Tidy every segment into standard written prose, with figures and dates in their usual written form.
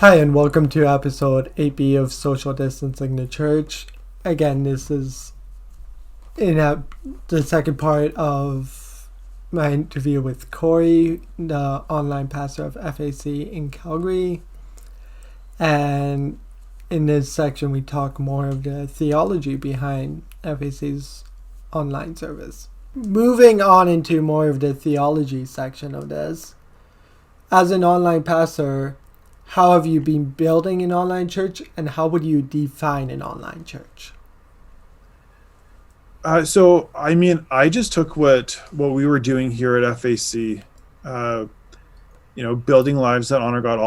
Hi, and welcome to episode 8B of Social Distancing the Church. Again, this is the second part of my interview with Cory, the online pastor of FAC in Calgary. And in this section, we talk more of the theology behind FAC's online service. Moving on into more of the theology section of this. As an online pastor, how have you been building an online church, and how would you define an online church? I just took what we were doing here at FAC, building lives that honor God,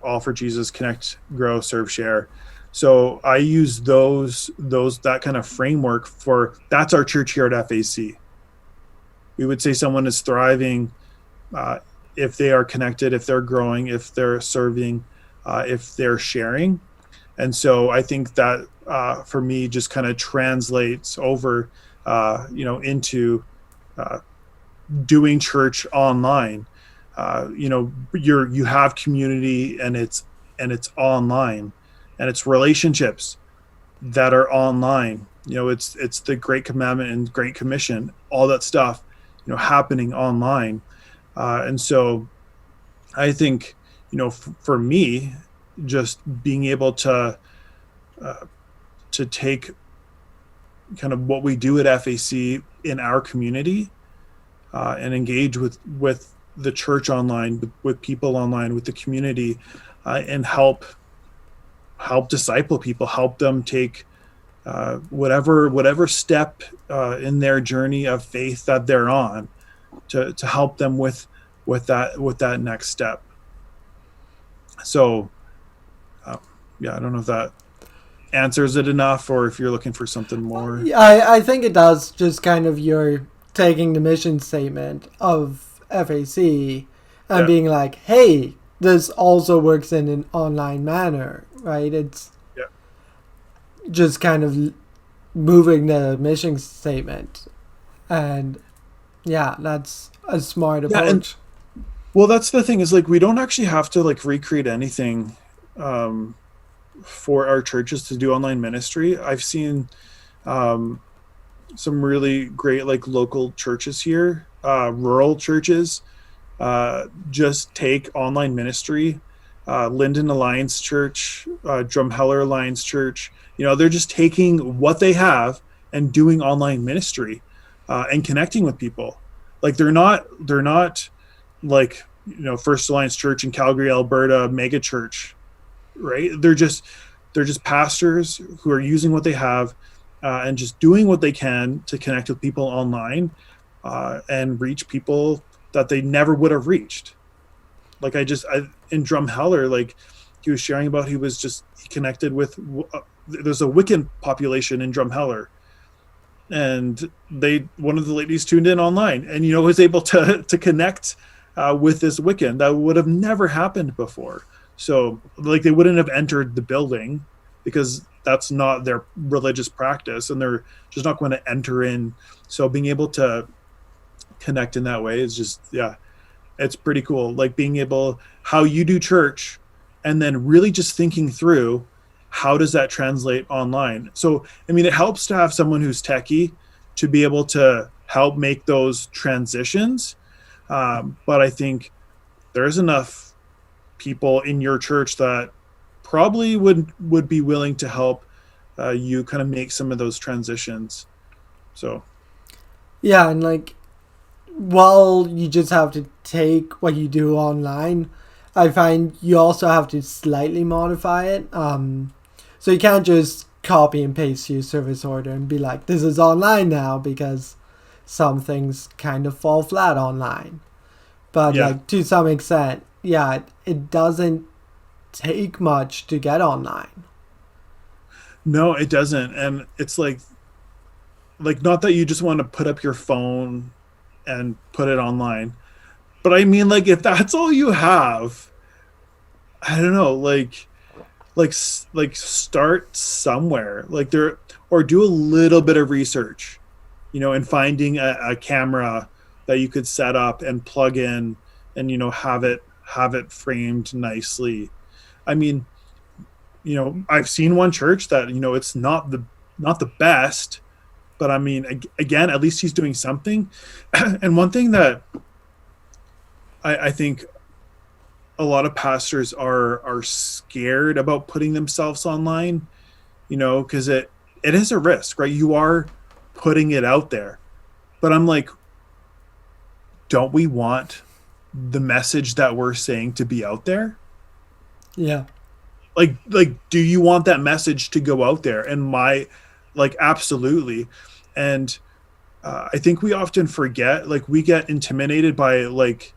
all for Jesus, connect, grow, serve, share. So I use that kind of framework that's our church here at FAC. We would say someone is thriving if they are connected, if they're growing, if they're serving, if they're sharing. And so I think that for me just kind of translates over, into doing church online. You have community, and it's online, and it's relationships that are online. It's the Great Commandment and Great Commission, all that stuff, happening online. And so I think, for me, just being able to take kind of what we do at FAC in our community and engage with the church online, with people online, with the community, and help disciple people, help them take whatever step in their journey of faith that they're on, to help them with that next step. So I don't know if that answers it enough, or if you're looking for something more. I think it does. Just kind of you're taking the mission statement of FAC and being like, hey, this also works in an online manner, right? It's just kind of moving the mission statement. And that's a smart approach. Well, that's the thing, is like, we don't actually have to recreate anything for our churches to do online ministry. I've seen some really great local churches here, rural churches, just take online ministry. Linden Alliance Church, Drumheller Alliance Church, they're just taking what they have and doing online ministry and connecting with people. They're not First Alliance Church in Calgary, Alberta, mega church, right? They're just pastors who are using what they have and just doing what they can to connect with people online and reach people that they never would have reached. In Drumheller, he was sharing about, he connected with there's a Wiccan population in Drumheller, and one of the ladies tuned in online and was able to connect with this Wiccan that would have never happened before. So they wouldn't have entered the building because that's not their religious practice, and they're just not going to enter in. So being able to connect in that way is just, it's pretty cool. Being able, how you do church, and then really just thinking through, how does that translate online? So, it helps to have someone who's techie to be able to help make those transitions. But I think there's enough people in your church that probably would be willing to help you kind of make some of those transitions. So And while you just have to take what you do online, I find you also have to slightly modify it. So you can't just copy and paste your service order and be like, this is online now, because some things kind of fall flat online. But to some extent, it doesn't take much to get online. No, it doesn't. And it's not that you just want to put up your phone and put it online, but if that's all you have, I don't know, start somewhere, or do a little bit of research, and finding a camera that you could set up and plug in and have it framed nicely. I mean, I've seen one church that, it's not the best, but I mean, again, at least he's doing something. And one thing that I think a lot of pastors are scared about putting themselves online, because it is a risk, right? You are putting it out there. But I'm like, don't we want the message that we're saying to be out there? Yeah. Like do you want that message to go out there? And absolutely. And I think we often forget, like, we get intimidated by like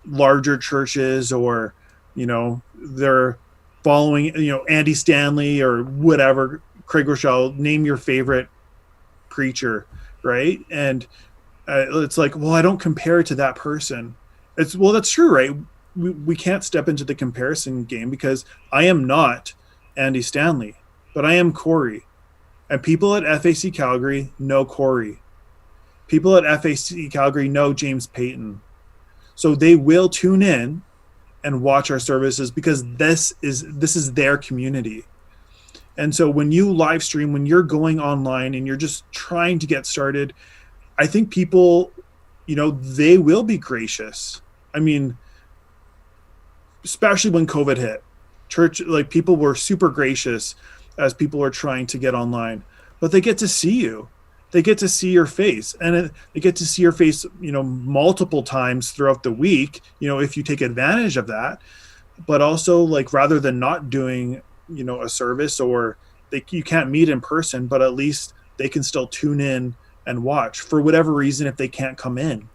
larger churches, or they're following Andy Stanley or whatever, Craig Rochelle, name your favorite preacher, right? And it's like, well, I don't compare it to that person. It's, well, that's true, right? We can't step into the comparison game, because I am not Andy Stanley, but I am Cory. And people at FAC Calgary know Cory. People at FAC Calgary know James Payton. So they will tune in and watch our services, because this is their community. And so when you live stream, when you're going online and you're just trying to get started, I think people, they will be gracious. I mean, especially when COVID hit, church, like, people were super gracious as people are trying to get online, but they get to see you. They get to see your face, and they get to see your face, multiple times throughout the week, if you take advantage of that. But also, like, rather than not doing, a service, or you can't meet in person, but at least they can still tune in and watch for whatever reason. If they can't come in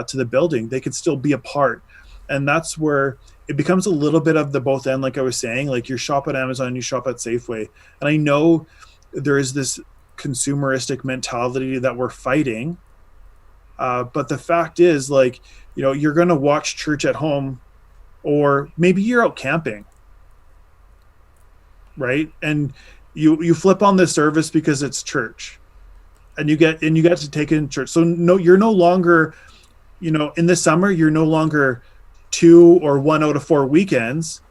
to the building, they can still be a part. And that's where it becomes a little bit of the both end. Like I was saying, like, you shop at Amazon, you shop at Safeway. And I know there is this consumeristic mentality that we're fighting. But the fact is, like, you're going to watch church at home, or maybe you're out camping, right? And you flip on the service because it's church, and you get to take it in church. So no, you're no longer, in the summer, you're no longer 2 or 1 out of 4 weekends.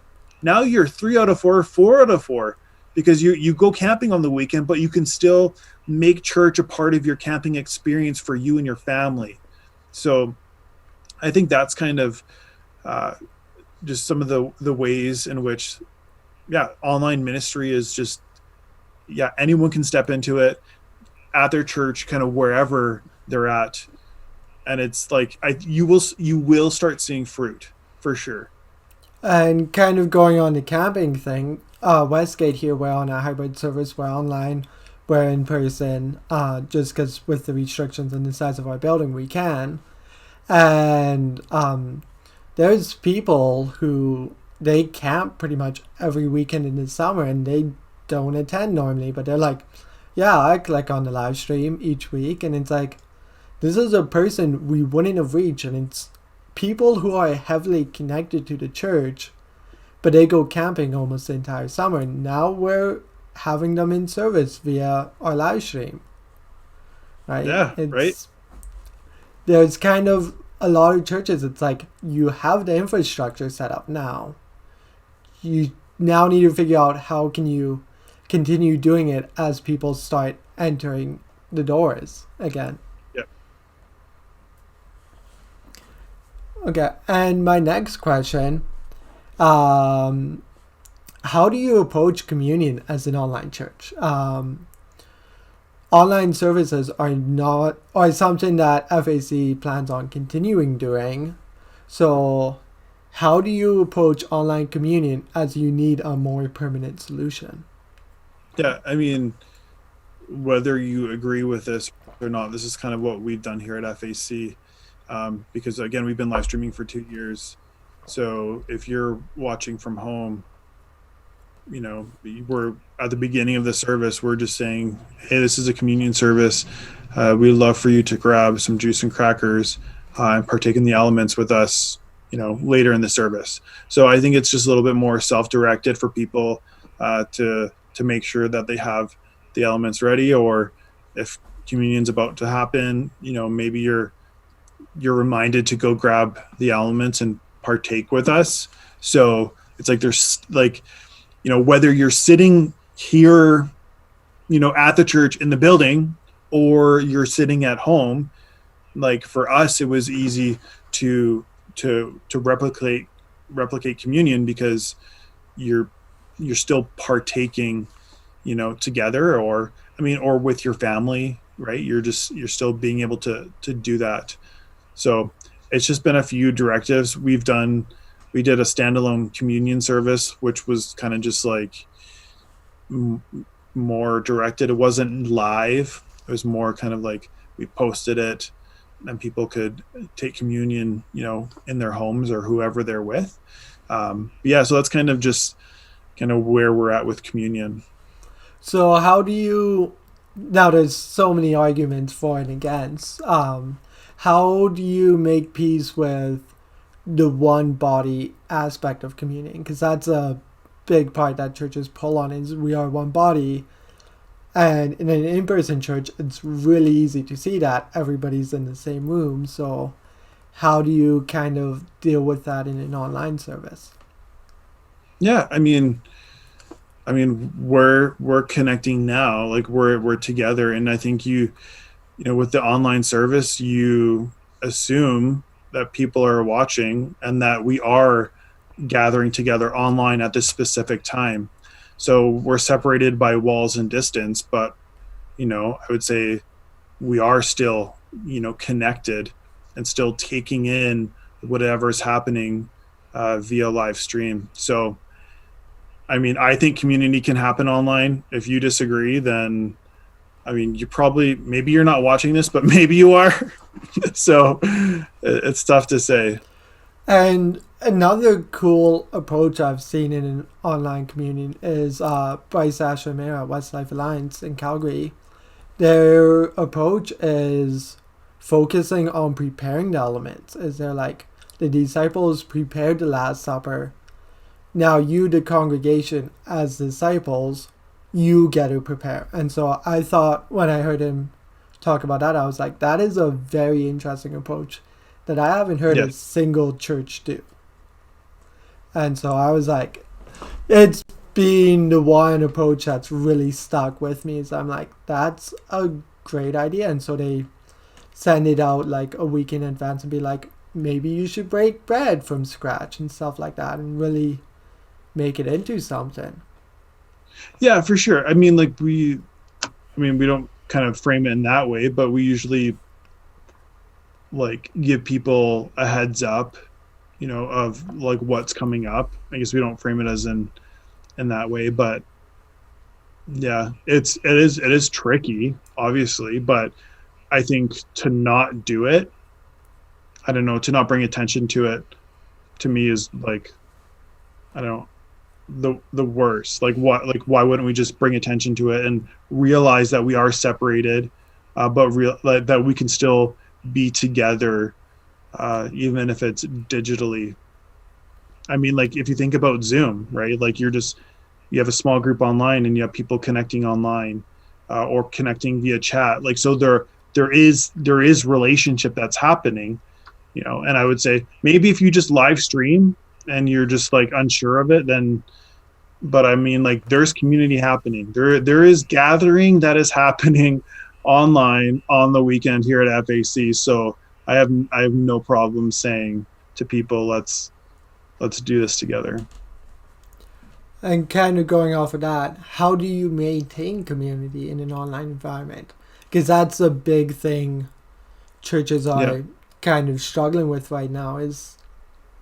Now you're 3 out of 4, 4 out of 4, because you go camping on the weekend, but you can still make church a part of your camping experience for you and your family. So I think that's kind of just some of the ways in which, online ministry is just, anyone can step into it at their church, kind of wherever they're at. And it's like, you will start seeing fruit for sure. And kind of going on the camping thing, Westgate here, we're on a hybrid service, we're online, we're in person, just because with the restrictions and the size of our building, we can. And there's people who, they camp pretty much every weekend in the summer, and they don't attend normally, but they're like, yeah, I click on the live stream each week, and it's like, this is a person we wouldn't have reached, and it's people who are heavily connected to the church, but they go camping almost the entire summer. Now we're having them in service via our live stream. Right? Yeah, right. There's kind of a lot of churches, it's like, you have the infrastructure set up now. You now need to figure out how can you continue doing it as people start entering the doors again. Yep. Okay, and my next question, how do you approach communion as an online church? Online services are something that FAC plans on continuing doing. So how do you approach online communion as you need a more permanent solution? Yeah, I mean, whether you agree with this or not, this is kind of what we've done here at FAC. Because again, we've been live streaming for 2 years. So if you're watching from home, we're at the beginning of the service, we're just saying, hey, this is a communion service. We'd love for you to grab some juice and crackers and partake in the elements with us, later in the service. So I think it's just a little bit more self-directed for people to make sure that they have the elements ready, or if communion's about to happen, maybe you're reminded to go grab the elements and partake with us. So It's like there's like, whether you're sitting here, at the church in the building, or you're sitting at home. Like for us, it was easy to replicate communion because you're still partaking, together, or or with your family, right? You're still being able to do that. So it's just been a few directives. We did a standalone communion service, which was kind of just like more directed. It wasn't live. It was more kind of like we posted it and people could take communion, in their homes or whoever they're with. Yeah, so that's kind of where we're at with communion. So how do you, now there's so many arguments for and against, how do you make peace with the one body aspect of communion? Because that's a big part that churches pull on, is we are one body. And in an in-person church, it's really easy to see that everybody's in the same room. So how do you kind of deal with that in an online service? Yeah, we're connecting now, like we're together, and I think with the online service, you assume that people are watching and that we are gathering together online at this specific time. So we're separated by walls and distance, but I would say we are still connected and still taking in whatever's happening via live stream. So I think community can happen online. If you disagree, then you probably, maybe you're not watching this, but maybe you are. So it's tough to say. And another cool approach I've seen in an online community is Bryce Asher Mayer at Westlife Alliance in Calgary. Their approach is focusing on preparing the elements. Is they're like, the disciples prepared the Last Supper. Now you, the congregation, as disciples, you get to prepare. And so I thought, when I heard him talk about that, I was like, that is a very interesting approach that I haven't heard a single church do. And so I was like, it's been the one approach that's really stuck with me. So I'm like, that's a great idea. And so they send it out like a week in advance and be like, maybe you should break bread from scratch and stuff like that and really make it into something. Yeah, for sure. We don't kind of frame it in that way, but we usually like give people a heads up, of like what's coming up. I guess we don't frame it as in that way, but yeah, it is tricky, obviously, but I think to not do it, I don't know, to not bring attention to it, to me is like, I don't know, the worst. Like why wouldn't we just bring attention to it and realize that we are separated, but that we can still be together, even if it's digitally. Like if you think about Zoom, right? Like you have a small group online and you have people connecting online, or connecting via chat. Like, so there is relationship that's happening, and I would say maybe if you just live stream and you're just like unsure of it, then, but like there's community happening. There is gathering that is happening online on the weekend here at FAC. So I have no problem saying to people, let's do this together. And kind of going off of that, how do you maintain community in an online environment? Because that's a big thing churches are kind of struggling with right now, is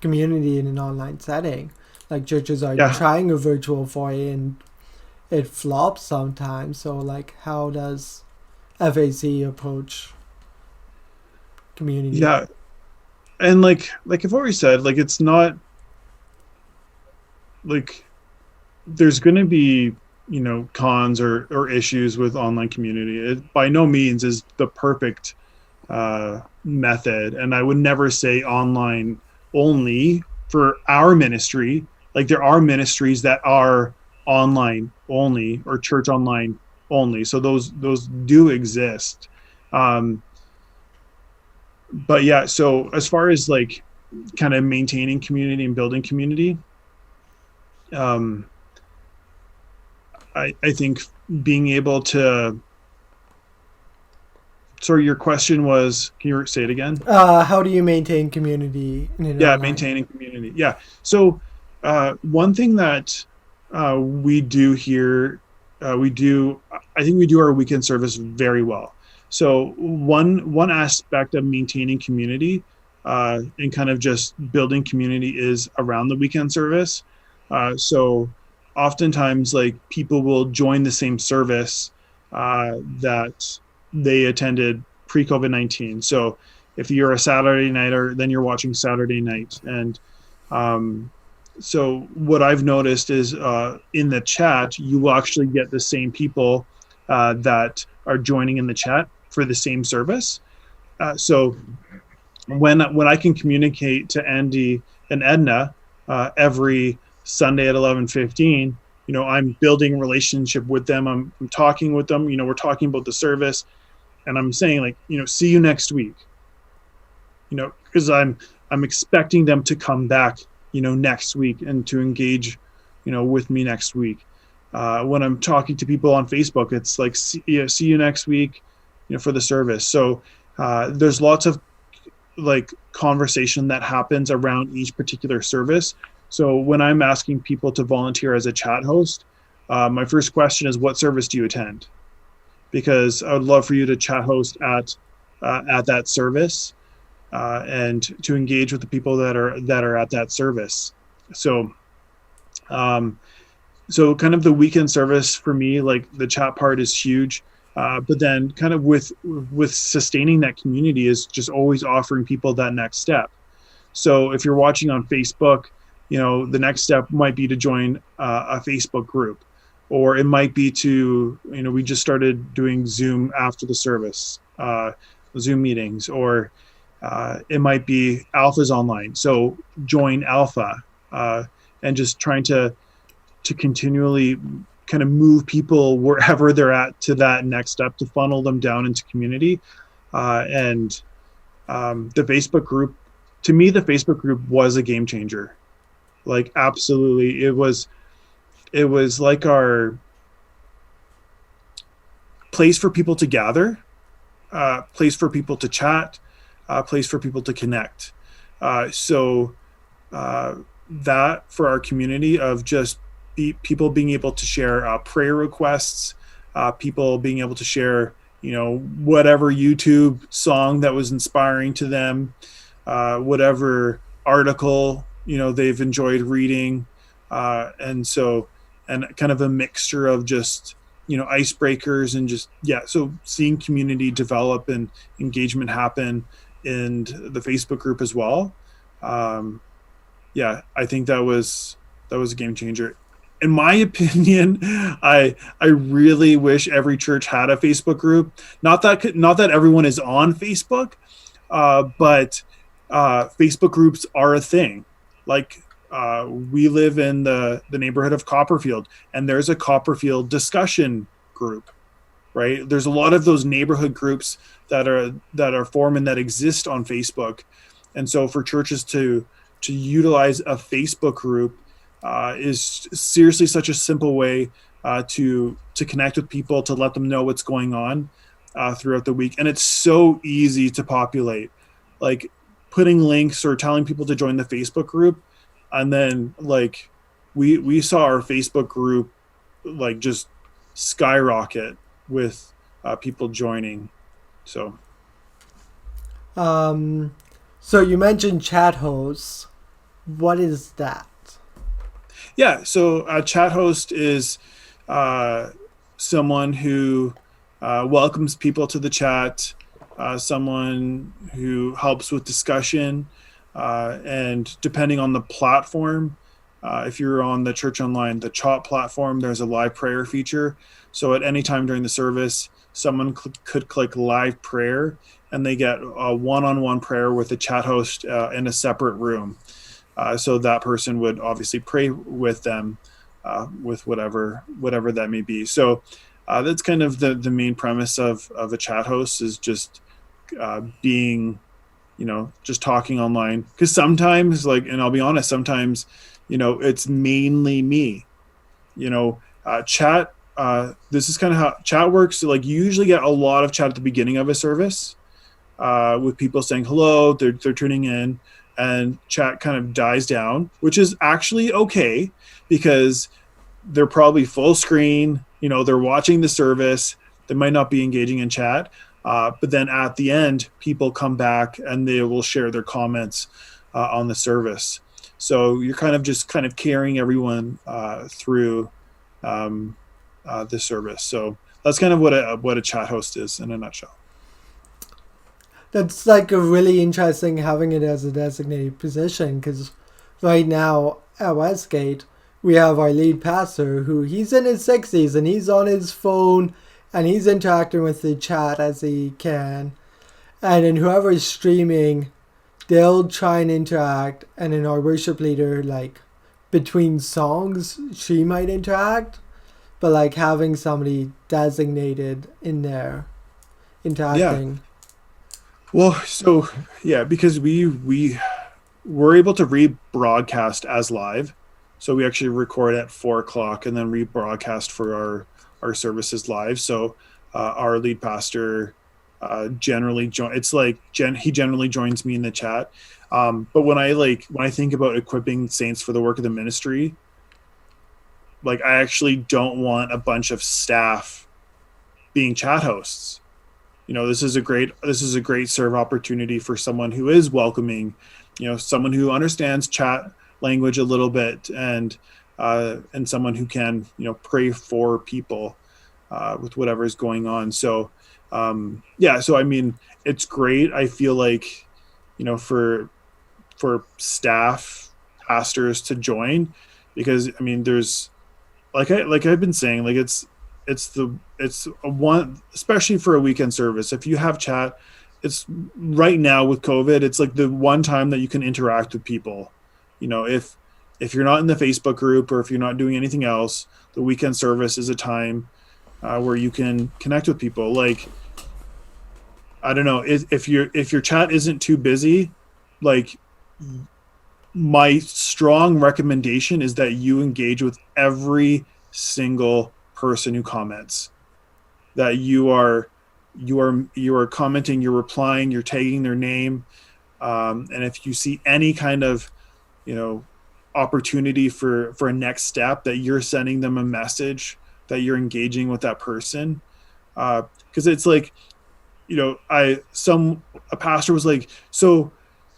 community in an online setting. Like churches are trying a virtual foyer and it flops sometimes. So like, how does FAC approach community? Yeah. And like I've already said, like, it's not like there's going to be, cons or issues with online community. It by no means is the perfect method. And I would never say online only for our ministry. Like there are ministries that are online only or church online only. So those do exist. But yeah, so as far as like kind of maintaining community and building community, um, I think being able to, sorry, your question was, can you say it again? How do you maintain community in an Yeah, online? maintaining community. Yeah. So one thing that we do here, I think we do our weekend service very well. So one aspect of maintaining community and kind of just building community is around the weekend service. So oftentimes, like, people will join the same service that they attended pre-COVID-19. So if you're a Saturday nighter, then you're watching Saturday night. And um, so what I've noticed is in the chat, you will actually get the same people that are joining in the chat for the same service. So when I can communicate to Andy and Edna every Sunday at 11:15, I'm building a relationship with them. I'm talking with them. We're talking about the service, and I'm saying, like, see you next week. Because I'm expecting them to come back, next week and to engage, with me next week. When I'm talking to people on Facebook, it's like, see you next week, for the service. So there's lots of, like, conversation that happens around each particular service. So when I'm asking people to volunteer as a chat host, my first question is, what service do you attend? Because I would love for you to chat host at that service. And to engage with the people that are at that service. So, so kind of the weekend service for me, like, the chat part is huge. But then kind of with sustaining that community is just always offering people that next step. So if you're watching on Facebook, the next step might be to join a Facebook group, or it might be to, we just started doing Zoom after the service, Zoom meetings, or it might be Alpha's online. So join Alpha, and just trying to continually kind of move people wherever they're at to that next step, to funnel them down into community. And the Facebook group, to me, the Facebook group was a game changer. Like, absolutely. It was like our place for people to gather, place for people to chat, place for people to connect. So that for our community of just people being able to share prayer requests, people being able to share, whatever YouTube song that was inspiring to them, whatever article, they've enjoyed reading. And kind of a mixture of just, icebreakers and just, so seeing community develop and engagement happen in the Facebook group as well. I think that was a game changer. In my opinion, I really wish every church had a Facebook group. Not that everyone is on Facebook, but Facebook groups are a thing. Like, we live in the neighborhood of Copperfield, and there's a Copperfield discussion group, right? There's a lot of those neighborhood groups that are formed and that exist on Facebook. And so for churches to utilize a Facebook group is seriously such a simple way to connect with people, to let them know what's going on throughout the week. And it's so easy to populate, like putting links or telling people to join the Facebook group. And then, like, we saw our Facebook group, like, just skyrocket with people joining. So So you mentioned chat hosts. What is that? Yeah, so a chat host is someone who welcomes people to the chat, someone who helps with discussion, and depending on the platform, if you're on the Church Online, the CHOP platform, there's a live prayer feature. So at any time during the service, someone could click live prayer, and they get a one-on-one prayer with a chat host in a separate room. So that person would obviously pray with them with whatever that may be. So that's kind of the main premise of a chat host, is just being, just talking online. Because sometimes, like, and I'll be honest, sometimes, it's mainly me. Chat. This is kind of how chat works. So, like, you usually get a lot of chat at the beginning of a service, with people saying hello, they're tuning in, and chat kind of dies down, which is actually okay because they're probably full screen. They're watching the service. They might not be engaging in chat. But then at the end, people come back and they will share their comments on the service. So you're kind of carrying everyone through the service. So that's kind of what a chat host is in a nutshell. That's like a really interesting having it as a designated position, because right now at Westgate we have our lead pastor who he's in his 60s and he's on his phone and he's interacting with the chat as he can, and then whoever's streaming, they'll try and interact, and then our worship leader, like between songs, she might interact, but like having somebody designated in there interacting. Yeah. Well, so yeah, because we were able to rebroadcast as live, so we actually record at 4 o'clock and then rebroadcast for our services live. So our lead pastor generally he generally joins me in the chat. But when I think about equipping saints for the work of the ministry, like, I actually don't want a bunch of staff being chat hosts. This is a great serve opportunity for someone who is welcoming, someone who understands chat language a little bit, and someone who can, pray for people with whatever is going on. So, so I mean, it's great. I feel like, for staff pastors to join, because I mean, there's I've been saying, like, it's a one, especially for a weekend service. If you have chat, it's right now with COVID, it's like the one time that you can interact with people. If you're not in the Facebook group or if you're not doing anything else, the weekend service is a time where you can connect with people. Like, I don't know, if your chat isn't too busy, like, my strong recommendation is that you engage with every single person who comments, that you are commenting, you're replying, you're tagging their name, and if you see any kind of opportunity for a next step, that you're sending them a message, that you're engaging with that person, because it's like, a pastor was like, so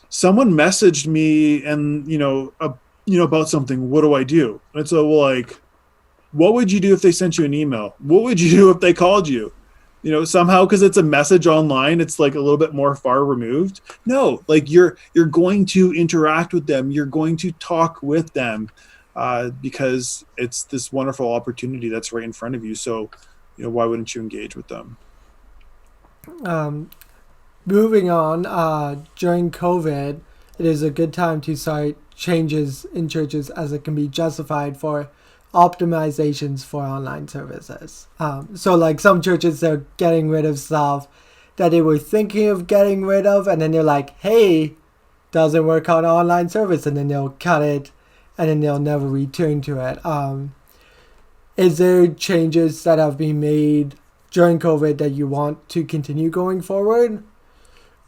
someone messaged me and about something, what do I do? And so, well, like, what would you do if they sent you an email? What would you do if they called you? Somehow, because it's a message online, it's like a little bit more far removed. No, like, you're going to interact with them. You're going to talk with them, because it's this wonderful opportunity that's right in front of you. So, why wouldn't you engage with them? Moving on, during COVID, it is a good time to cite changes in churches as it can be justified for optimizations for online services. So like some churches, they're getting rid of stuff that they were thinking of getting rid of, and then they're like, hey, doesn't work on online service, and then they'll cut it, and then they'll never return to it. Is there changes that have been made during COVID that you want to continue going forward?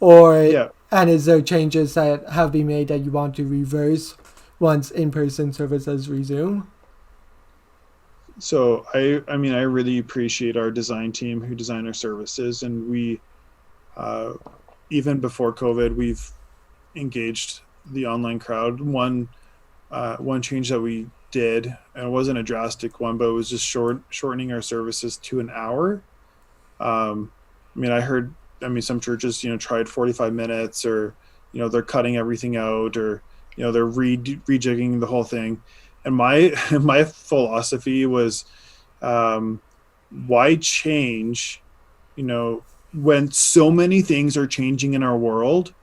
And is there changes that have been made that you want to reverse once in-person services resume? So I mean, I really appreciate our design team who design our services, and we, even before COVID, we've engaged the online crowd. One change that we did, and it wasn't a drastic one, but it was just shortening our services to an hour. I mean, some churches, tried 45 minutes, or, they're cutting everything out, or, they're rejigging the whole thing. And my philosophy was, why change, when so many things are changing in our world?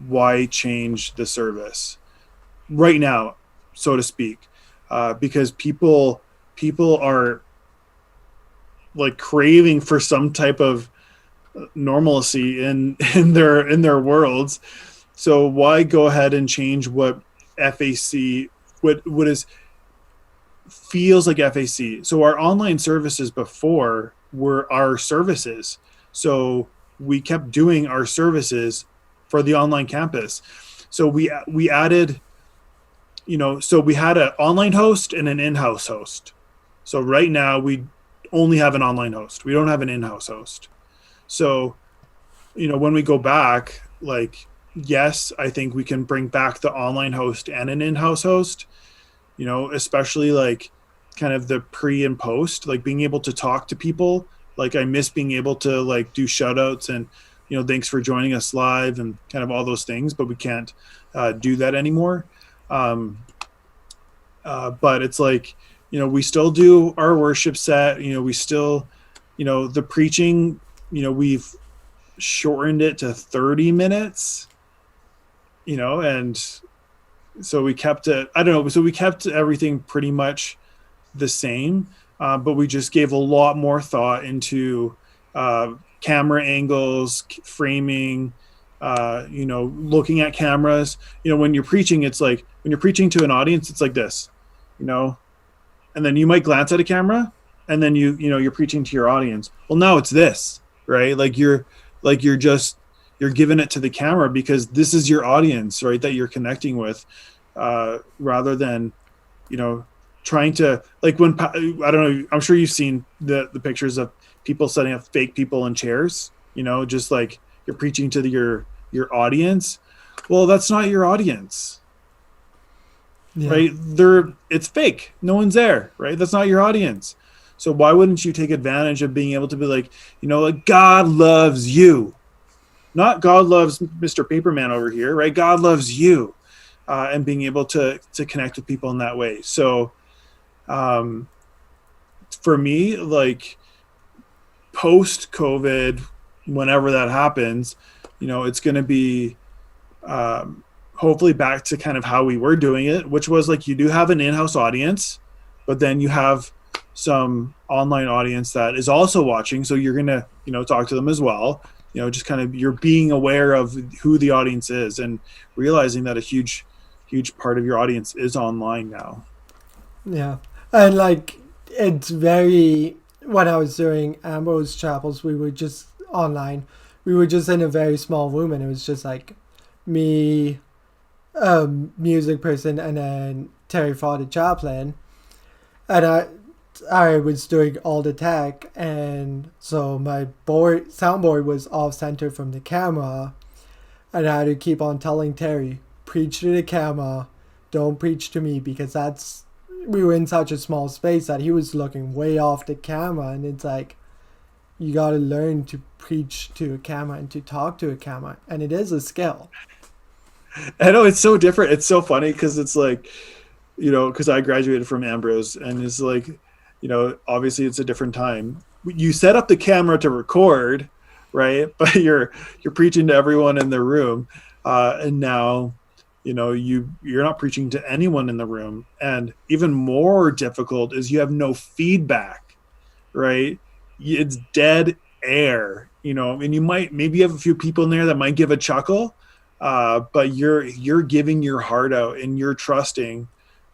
Why change the service right now, so to speak? Because people are like craving for some type of normalcy in their worlds. So why go ahead and change what FAC what is feels like FAC. So our online services before were our services. So we kept doing our services for the online campus. So we added, so we had an online host and an in-house host. So right now we only have an online host. We don't have an in-house host. So, when we go back, like, yes, I think we can bring back the online host and an in-house host, especially like kind of the pre and post, like being able to talk to people. Like I miss being able to like do shout outs and, thanks for joining us live and kind of all those things, but we can't do that anymore. But it's like, we still do our worship set, we still, the preaching, we've shortened it to 30 minutes, and so we kept it, I don't know. So we kept everything pretty much the same, but we just gave a lot more thought into camera angles, framing, looking at cameras. When you're preaching, it's like when you're preaching to an audience, it's like this, and then you might glance at a camera, and then you're preaching to your audience. Well, now it's this, right? You're giving it to the camera because this is your audience, right? That you're connecting with, rather than, trying to, like, when, I don't know, I'm sure you've seen the pictures of people setting up fake people in chairs, just like you're preaching to your audience. Well, that's not your audience, right? It's fake. No one's there, right? That's not your audience. So why wouldn't you take advantage of being able to be like, like God loves you, not God loves Mr. Paperman over here, right? God loves you, and being able to connect with people in that way. So, for me, like post COVID, whenever that happens, it's going to be, hopefully back to kind of how we were doing it, which was like, you do have an in-house audience, but then you have some online audience that is also watching. So you're going to, talk to them as well, just kind of, you're being aware of who the audience is and realizing that a huge part of your audience is online now. Yeah. And like, it's very, when I was doing Ambrose Chapels, we were just online. We were just in a very small room, and it was just like me, music person, and then Terry Ford, the chaplain. And I was doing all the tech, and so my soundboard was off center from the camera, and I had to keep on telling Terry, preach to the camera, don't preach to me, because we were in such a small space that he was looking way off the camera, and it's like, you got to learn to preach to a camera and to talk to a camera, and it is a skill. I know, it's so different. It's so funny because it's like, because I graduated from Ambrose, and it's like, obviously it's a different time. You set up the camera to record, right? But you're preaching to everyone in the room, and now, you're not preaching to anyone in the room. And even more difficult is you have no feedback, right? It's dead air, and you maybe have a few people in there that might give a chuckle, but you're giving your heart out, and you're trusting,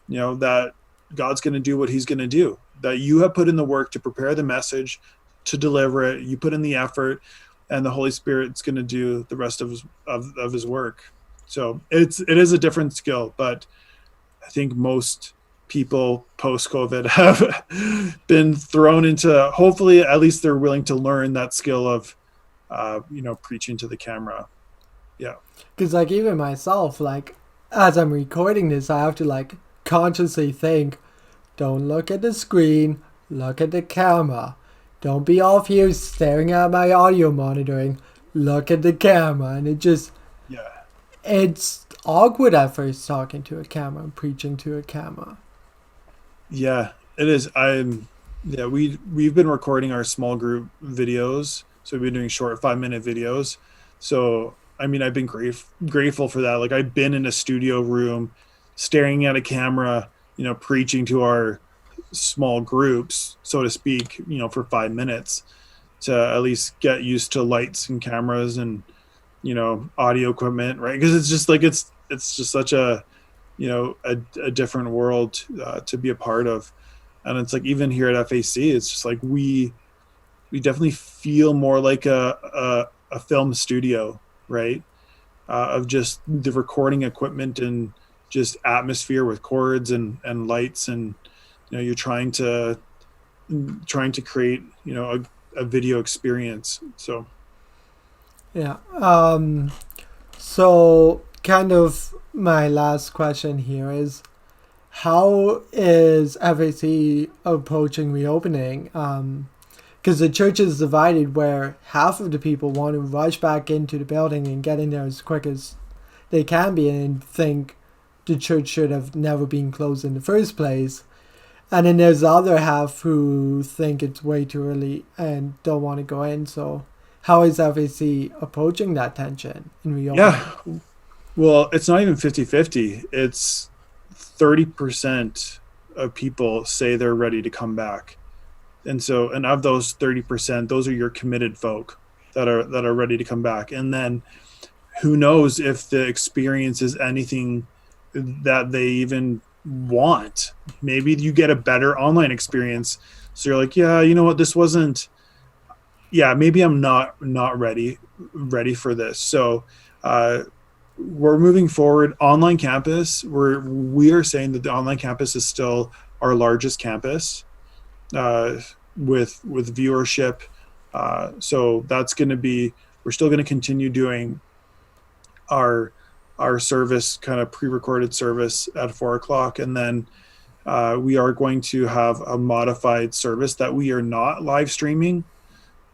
that God's going to do what he's going to do, that you have put in the work to prepare the message, to deliver it. You put in the effort, and the Holy Spirit's going to do the rest of his work. So it is a different skill, but I think most people post-COVID have been thrown into, hopefully at least they're willing to learn that skill of, preaching to the camera. Yeah. Because like even myself, like as I'm recording this, I have to like consciously think, don't look at the screen, look at the camera. Don't be off here staring at my audio monitoring, look at the camera. And it's awkward at first talking to a camera and preaching to a camera. Yeah, it is. We've been recording our small group videos. So we've been doing short 5-minute videos. So, I've been grateful for that. Like I've been in a studio room staring at a camera, preaching to our small groups, so to speak, for 5 minutes to at least get used to lights and cameras and, audio equipment, right? Because it's just like, it's just such a a different world to be a part of. And it's like, even here at FAC, it's just like we definitely feel more like a film studio, right? Of just the recording equipment and just atmosphere with chords and lights, and you're trying to create a video experience. So Yeah. So kind of my last question here is, how is FAC approaching reopening? Because the church is divided, where half of the people want to rush back into the building and get in there as quick as they can be and think the church should have never been closed in the first place. And then there's the other half who think it's way too early and don't want to go in. So how is FAC approaching that tension in reopening? yeah, well, it's not even 50-50. It's 30% of people say they're ready to come back. And of those 30%, those are your committed folk that are ready to come back. And then who knows if the experience is anything that they even want. Maybe you get a better online experience, so you're like, yeah, you know what, this wasn't, yeah, maybe I'm not ready for this. So we're moving forward. Online campus, we are saying that the online campus is still our largest campus, with viewership. So that's going to be, we're still going to continue doing our service, kind of pre-recorded service at 4 o'clock, and then we are going to have a modified service that we are not live streaming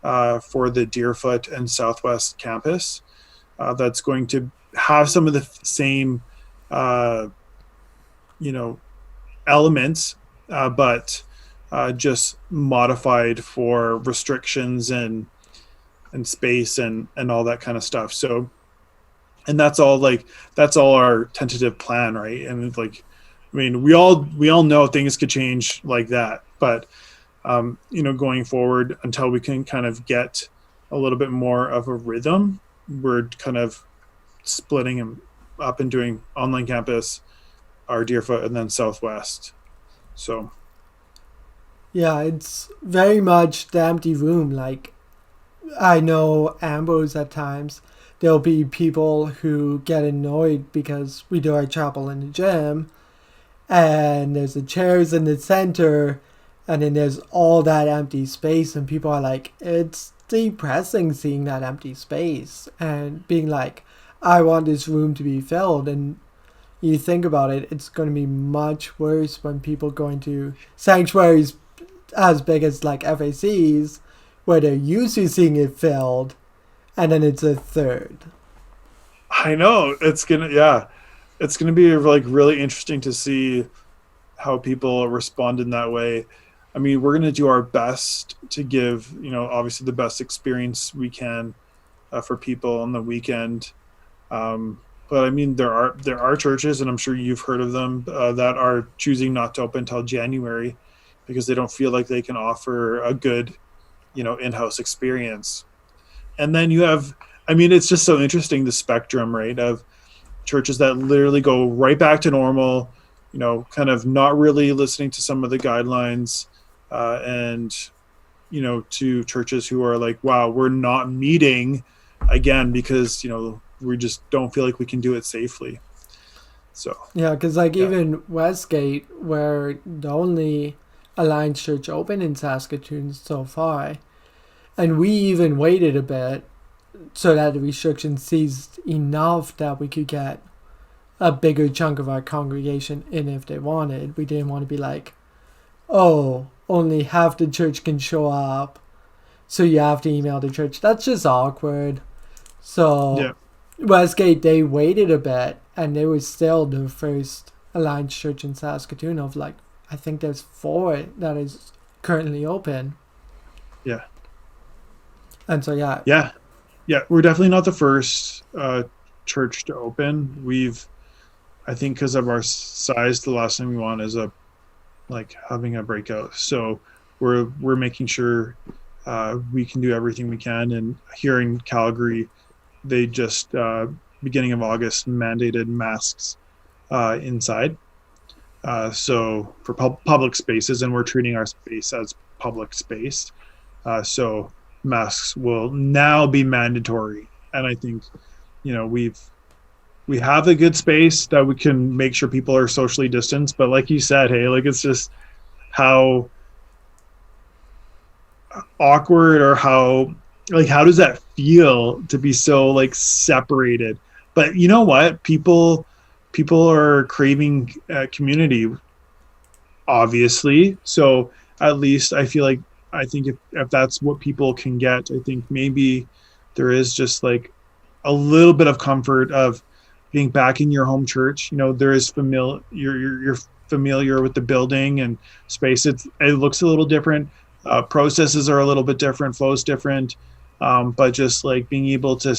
for the Deerfoot and Southwest campus. That's going to have some of the same elements, but just modified for restrictions and space and all that kind of stuff. So, and that's all our tentative plan, right? And it's like, I mean, we all know things could change like that, but going forward, until we can kind of get a little bit more of a rhythm, we're kind of splitting them up and doing online campus, our Deerfoot, and then Southwest. So Yeah, it's very much the empty room. Like, I know Ambrose at times, there'll be people who get annoyed because we do our chapel in the gym and there's the chairs in the center and then there's all that empty space, and people are like, it's depressing seeing that empty space and being like, I want this room to be filled. And you think about it, it's going to be much worse when people go into sanctuaries as big as like FACs, where they're used to seeing it filled, and then it's a third. I know it's gonna be like really interesting to see how people respond in that way. I mean, we're gonna do our best to give, obviously the best experience we can for people on the weekend. But I mean, there are churches, and I'm sure you've heard of them, that are choosing not to open until January because they don't feel like they can offer a good, in-house experience. And then you have, I mean, it's just so interesting, the spectrum, right, of churches that literally go right back to normal, kind of not really listening to some of the guidelines, and to churches who are like, wow, we're not meeting again because we just don't feel like we can do it safely. So Yeah, because even Westgate, where the only Alliance Church open in Saskatoon so far, and we even waited a bit so that the restrictions ceased enough that we could get a bigger chunk of our congregation in if they wanted. We didn't want to be like, oh, only half the church can show up, so you have to email the church. That's just awkward. So yeah, Westgate, they waited a bit, and they were still the first Alliance Church in Saskatoon of like, I think there's 4 that is currently open. yeah, And so yeah, we're definitely not the first church to open. I think because of our size, the last thing we want is having a breakout. So we're making sure we can do everything we can. And here in Calgary, they just beginning of August mandated masks inside. So for public spaces, and we're treating our space as public space. So masks will now be mandatory, and I think we have a good space that we can make sure people are socially distanced. But like you said, hey, like it's just how awkward, or how does that feel to be so like separated? But you know what, people are craving community, obviously. So at least I think if that's what people can get, I think maybe there is just like a little bit of comfort of being back in your home church. There is familiar, you're familiar with the building and space. It looks a little different. Processes are a little bit different, flows different. But just like being able to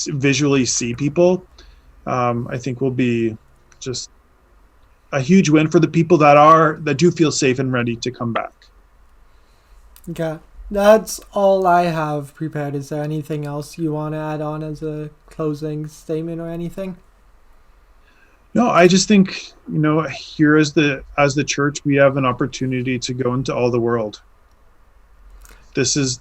visually see people, I think will be just a huge win for the people that do feel safe and ready to come back. Okay. That's all I have prepared. Is there anything else you want to add on as a closing statement or anything? No, I just think, here as the church, we have an opportunity to go into all the world. This is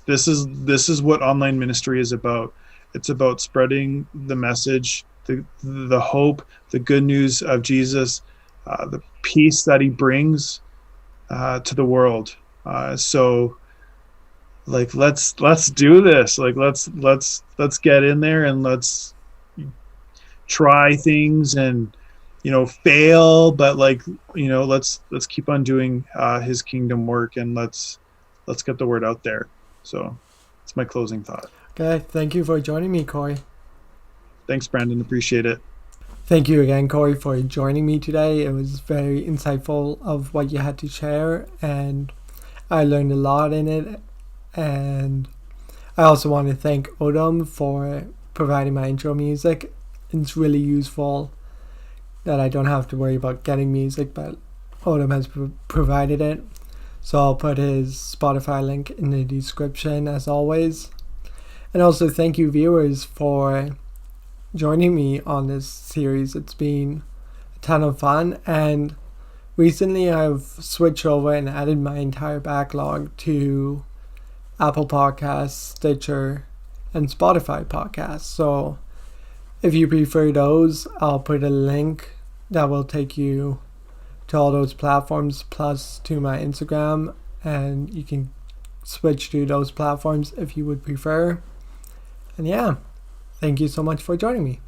what online ministry is about. It's about spreading the message, the hope, the good news of Jesus, the peace that he brings to the world. So like let's do this. Like let's get in there and let's try things and fail, but let's keep on doing his kingdom work, and let's get the word out there. So it's my closing thought. Okay, thank you for joining me, Cory. Thanks, Brandon. Appreciate it. Thank you again, Cory, for joining me today. It was very insightful of what you had to share, and I learned a lot in it. And I also want to thank Odum for providing my intro music. It's really useful that I don't have to worry about getting music, but Odum has provided it. So I'll put his Spotify link in the description as always. And also thank you viewers for joining me on this series. It's been a ton of fun, and recently I've switched over and added my entire backlog to Apple Podcasts, Stitcher, and Spotify podcasts. So if you prefer those, I'll put a link that will take you to all those platforms, plus to my Instagram, and you can switch to those platforms if you would prefer. And yeah, thank you so much for joining me.